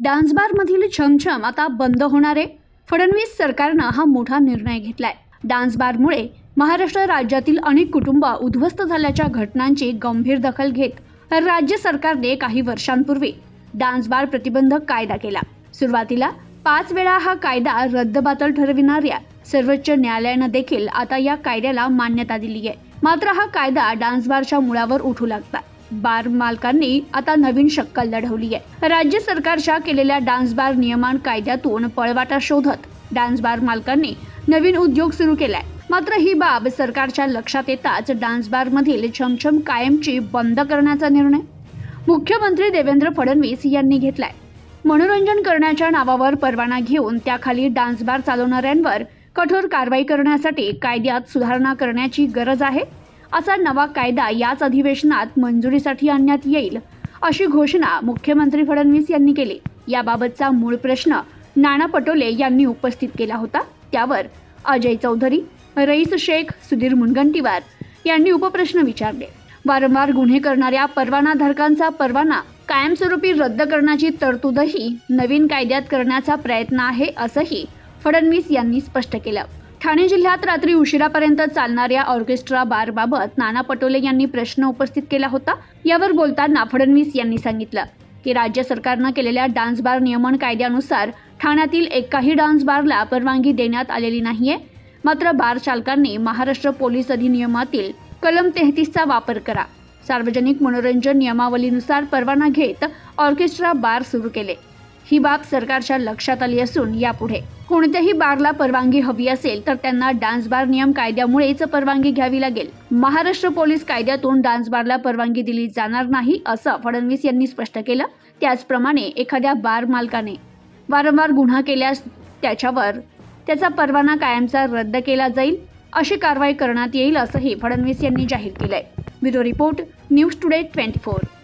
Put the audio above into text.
Dance बारमधील छमछम आता बंद होणार आहे. फडणवीस सरकारनं हा मोठा निर्णय घेतलाय. डान्स बारमुळे महाराष्ट्र राज्यातील अनेक कुटुंब उद्ध्वस्त झाल्याच्या घटनांची गंभीर दखल घेत राज्य सरकारने काही वर्षांपूर्वी डान्स बार प्रतिबंधक कायदा केला. सुरुवातीला 5 वेळा हा कायदा रद्दबातल ठरविणाऱ्या सर्वोच्च न्यायालयानं देखील आता या कायद्याला मान्यता दिली आहे. मात्र हा कायदा डान्स बारच्या मुळावर उठू लागला. बार मालकांनी आता नवीन शक्कल लढवली आहे. राज्य सरकारच्या केलेल्या डान्स बार नियमन कायद्यातून पळवाटा शोधत डान्स बार मालकांनी नवीन उद्योग सुरू केलाय. मात्र ही बाब सरकारच्या लक्षात येताच डान्स बार मधील छमछम कायमची बंद करण्याचा निर्णय मुख्यमंत्री देवेंद्र फडणवीस यांनी घेतलाय. मनोरंजन करण्याच्या नावावर परवाना घेऊन त्याखाली डान्स बार चालवणाऱ्यांवर कठोर कारवाई करण्यासाठी कायद्यात सुधारणा करण्याची गरज आहे. असा नवा कायदा याच अधिवेशनात मंजुरीसाठी आणण्यात येईल अशी घोषणा मुख्यमंत्री फडणवीस यांनी केली. याबाबतचा मूळ प्रश्न नाना पटोले यांनी उपस्थित केला होता. त्यावर अजय चौधरी, रईस शेख, सुधीर मुनगंटीवार यांनी उपप्रश्न विचारले. वारंवार गुन्हे करणाऱ्या परवानाधारकांचा परवाना कायमस्वरूपी रद्द करण्याची तरतूदही नवीन कायद्यात करण्याचा प्रयत्न आहे असंही फडणवीस यांनी स्पष्ट केलं. ठाणे जिल्ह्यात रात्री उशिरापर्यंत चालणाऱ्या ऑर्केस्ट्रा बारबाबत नाना पटोले यांनी प्रश्न उपस्थित केला होता. यावर बोलताना फडणवीस यांनी सांगितलं की राज्य सरकारनं केलेल्या डान्स बार नियमन कायद्यानुसार ठाण्यातील एकाही डान्स बारला परवानगी देण्यात आलेली नाहीये. मात्र बार चालकांनी महाराष्ट्र पोलीस अधिनियमातील कलम 33चा वापर करा, सार्वजनिक मनोरंजन नियमावलीनुसार परवाना घेत ऑर्केस्ट्रा बार सुरू केले. ही बाब सरकारच्या लक्षात आली असून यापुढे कोणत्याही बारला परवानगी हवी असेल तर त्यांना डान्स बार नियम कायद्यामुळेच परवानगी घ्यावी लागेल. महाराष्ट्र पोलीस कायद्यातून डान्स बारला परवानगी दिली जाणार नाही असं फडणवीस यांनी स्पष्ट केलं. त्याचप्रमाणे एखाद्या बार मालकाने वारंवार गुन्हा केल्यास त्याच्यावर त्याचा परवाना कायमचा रद्द केला जाईल, अशी कारवाई करण्यात येईल असंही फडणवीस यांनी जाहीर केलंय. Bureau report, news today 24.